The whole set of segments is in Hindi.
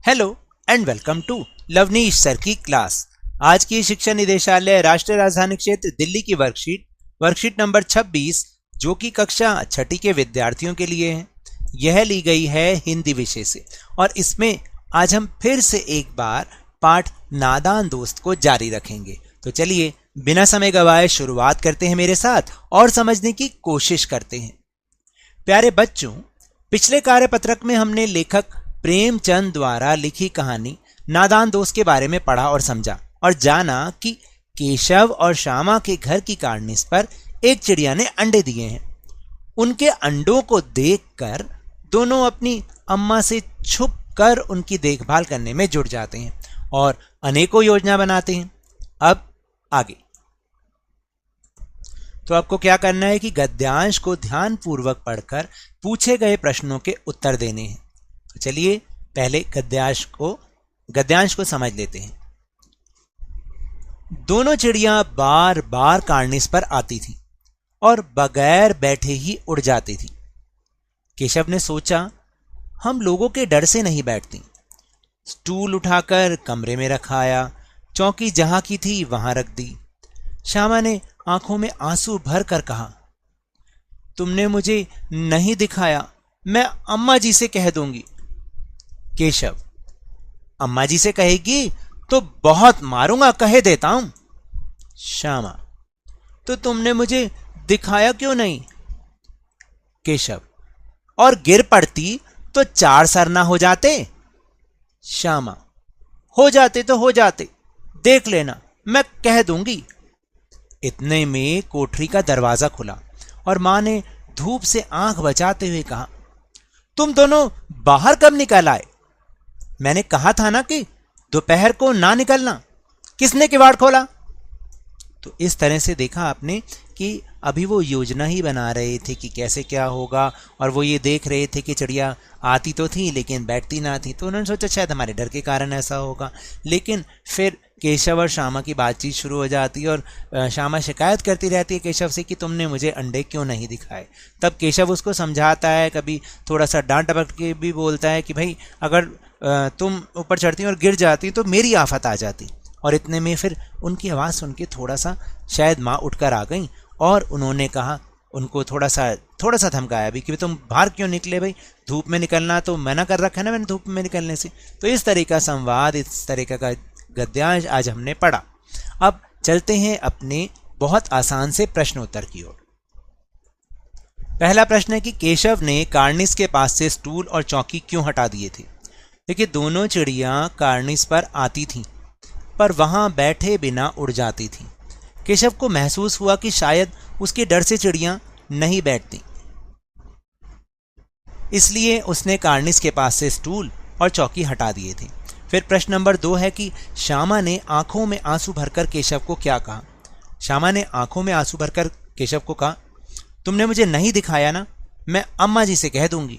Hello and welcome to Lavneesh sir की क्लास। आज की शिक्षा निदेशालय राष्ट्रीय राजधानी क्षेत्र दिल्ली की वर्कशीट नंबर 26 जो कि कक्षा छठी के विद्यार्थियों के लिए है, यह ली गई है हिंदी विषय से। और इसमें आज हम फिर से एक बार पाठ नादान दोस्त को जारी रखेंगे। तो चलिए बिना समय गवाए शुरुआत करते हैं मेरे साथ और समझने की कोशिश करते हैं। प्यारे बच्चों, पिछले कार्यपत्रक में हमने लेखक प्रेमचंद द्वारा लिखी कहानी नादान दोस्त के बारे में पढ़ा और समझा और जाना कि केशव और श्यामा के घर की कार्निस पर एक चिड़िया ने अंडे दिए हैं। उनके अंडों को देखकर दोनों अपनी अम्मा से छुप कर उनकी देखभाल करने में जुट जाते हैं और अनेकों योजना बनाते हैं। अब आगे तो आपको क्या करना है कि गद्यांश को ध्यानपूर्वक पढ़कर पूछे गए प्रश्नों के उत्तर देने हैं। तो चलिए पहले गद्यांश को समझ लेते हैं। दोनों चिड़ियां बार बार कार्निस पर आती थी और बगैर बैठे ही उड़ जाती थी। केशव ने सोचा, हम लोगों के डर से नहीं बैठती। स्टूल उठाकर कमरे में रखाया, चौकी जहां की थी वहां रख दी। श्यामा ने आंखों में आंसू भर कर कहा, तुमने मुझे नहीं दिखाया, मैं अम्मा जी से कह दूंगी। केशव, अम्मा जी से कहेगी तो बहुत मारूंगा, कहे देता हूं। श्यामा, तो तुमने मुझे दिखाया क्यों नहीं? केशव, और गिर पड़ती तो 4 सर ना हो जाते? श्यामा, हो जाते तो हो जाते, देख लेना, मैं कह दूंगी। इतने में कोठरी का दरवाजा खुला और मां ने धूप से आंख बचाते हुए कहा, तुम दोनों बाहर कब निकल आए? मैंने कहा था ना कि दोपहर को ना निकलना, किसने किवाड़ खोला? तो इस तरह से देखा आपने कि अभी वो योजना ही बना रहे थे कि कैसे क्या होगा, और वो ये देख रहे थे कि चिड़िया आती तो थी लेकिन बैठती ना थी। तो उन्होंने सोचा शायद हमारे डर के कारण ऐसा होगा। लेकिन फिर केशव और श्यामा की बातचीत शुरू हो जाती है और श्यामा शिकायत करती रहती है केशव से कि तुमने मुझे अंडे क्यों नहीं दिखाए। तब केशव उसको समझाता है, कभी थोड़ा सा डांट डपट के भी बोलता है कि भाई अगर तुम ऊपर चढ़ती और गिर जाती तो मेरी आफत आ जाती। और इतने में फिर उनकी आवाज़ सुन के थोड़ा सा शायद माँ उठकर आ गई और उन्होंने कहा, उनको थोड़ा सा धमकाया भी कि तुम बाहर क्यों निकले, भाई धूप में निकलना तो मना कर रखा है ना मैंने धूप में निकलने से। तो इस तरह का संवाद, इस तरह का गद्यांश आज हमने पढ़ा। अब चलते हैं अपने बहुत आसान से प्रश्न उत्तर की ओर। पहला प्रश्न है कि केशव ने कार्निस के पास से स्टूल और चौकी क्यों हटा दिए थे? देखिए, दोनों चिड़ियां कार्निस पर आती थीं पर वहां बैठे बिना उड़ जाती थीं। केशव को महसूस हुआ कि शायद उसके डर से चिड़ियां नहीं बैठती, इसलिए उसने कार्निस के पास से स्टूल और चौकी हटा दिए थे। फिर प्रश्न नंबर 2 है कि श्यामा ने आंखों में आंसू भरकर केशव को क्या कहा? श्यामा ने आंखों में आंसू भरकर केशव को कहा, तुमने मुझे नहीं दिखाया ना, मैं अम्मा जी से कह दूंगी।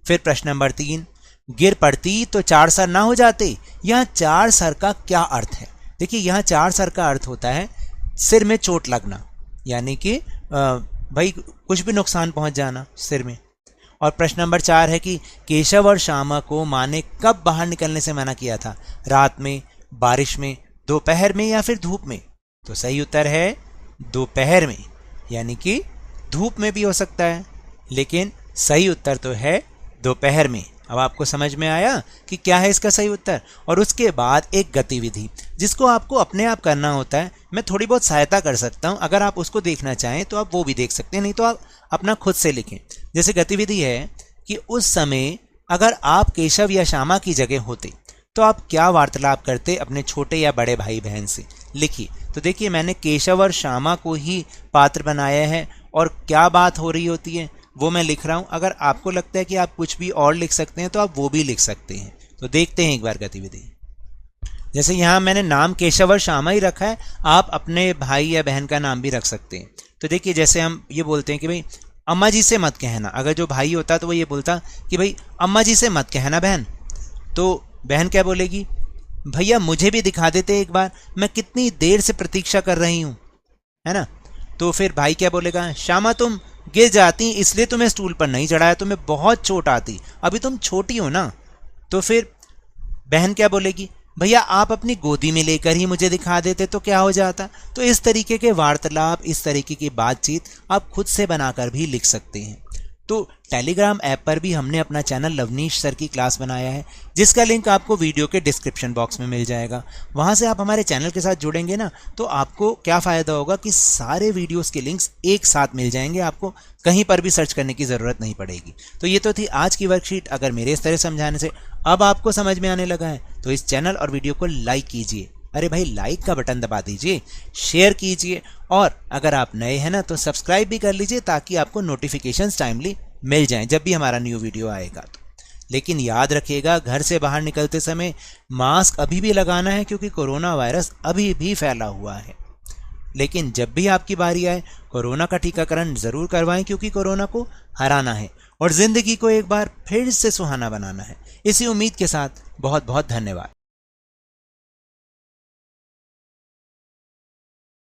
फिर प्रश्न नंबर 3, गिर पड़ती तो 4 सर ना हो जाते? यहाँ 4 सर का क्या अर्थ है? देखिए, यहाँ 4 सर का अर्थ होता है सिर में चोट लगना, यानी कि भाई कुछ भी नुकसान पहुंच जाना सिर में। और प्रश्न नंबर 4 है कि केशव और श्यामा को माँ ने कब बाहर निकलने से मना किया था? रात में, बारिश में, दोपहर में या फिर धूप में? तो सही उत्तर है दोपहर में, यानी कि धूप में भी हो सकता है, लेकिन सही उत्तर तो है दोपहर में। अब आपको समझ में आया कि क्या है इसका सही उत्तर। और उसके बाद एक गतिविधि जिसको आपको अपने आप करना होता है, मैं थोड़ी बहुत सहायता कर सकता हूं, अगर आप उसको देखना चाहें तो आप वो भी देख सकते हैं, नहीं तो आप अपना खुद से लिखें। जैसे गतिविधि है कि उस समय अगर आप केशव या श्यामा की जगह होते तो आप क्या वार्तालाप करते अपने छोटे या बड़े भाई बहन से? लिखिए। तो देखिए, मैंने केशव और श्यामा को ही पात्र बनाया है और क्या बात हो रही होती है वो मैं लिख रहा हूं। अगर आपको लगता है कि आप कुछ भी और लिख सकते हैं तो आप वो भी लिख सकते हैं। तो देखते हैं एक बार गतिविधि। जैसे यहाँ मैंने नाम केशव और श्यामा ही रखा है, आप अपने भाई या बहन का नाम भी रख सकते हैं। तो देखिए, जैसे हम ये बोलते हैं कि भाई अम्मा जी से मत कहना, अगर जो भाई होता तो वो ये बोलता कि भाई अम्मा जी से मत कहना बहन। तो बहन क्या बोलेगी, भैया मुझे भी दिखा देते एक बार, मैं कितनी देर से प्रतीक्षा कर रही हूँ, है ना। तो फिर भाई क्या बोलेगा, श्यामा तुम गिर जाती इसलिए तुम्हें स्टूल पर नहीं चढ़ाया, तुम्हें बहुत चोट आती, अभी तुम छोटी हो ना। तो फिर बहन क्या बोलेगी, भैया आप अपनी गोदी में लेकर ही मुझे दिखा देते तो क्या हो जाता। तो इस तरीके के वार्तालाप, इस तरीके की बातचीत आप खुद से बनाकर भी लिख सकते हैं। तो टेलीग्राम ऐप पर भी हमने अपना चैनल लवनीश सर की क्लास बनाया है, जिसका लिंक आपको वीडियो के डिस्क्रिप्शन बॉक्स में मिल जाएगा। वहां से आप हमारे चैनल के साथ जुड़ेंगे ना, तो आपको क्या फ़ायदा होगा कि सारे वीडियोस के लिंक्स एक साथ मिल जाएंगे, आपको कहीं पर भी सर्च करने की ज़रूरत नहीं पड़ेगी। तो ये तो थी आज की वर्कशीट। अगर मेरे इस तरह समझाने से अब आपको समझ में आने लगा है तो इस चैनल और वीडियो को लाइक कीजिए। अरे भाई, लाइक का बटन दबा दीजिए, शेयर कीजिए, और अगर आप नए हैं ना तो सब्सक्राइब भी कर लीजिए, ताकि आपको नोटिफिकेशंस टाइमली मिल जाएं जब भी हमारा न्यू वीडियो आएगा। तो लेकिन याद रखिएगा, घर से बाहर निकलते समय मास्क अभी भी लगाना है, क्योंकि कोरोना वायरस अभी भी फैला हुआ है। लेकिन जब भी आपकी बारी आए, कोरोना का टीकाकरण जरूर करवाएं, क्योंकि कोरोना को हराना है और जिंदगी को एक बार फिर से सुहाना बनाना है। इसी उम्मीद के साथ बहुत बहुत धन्यवाद।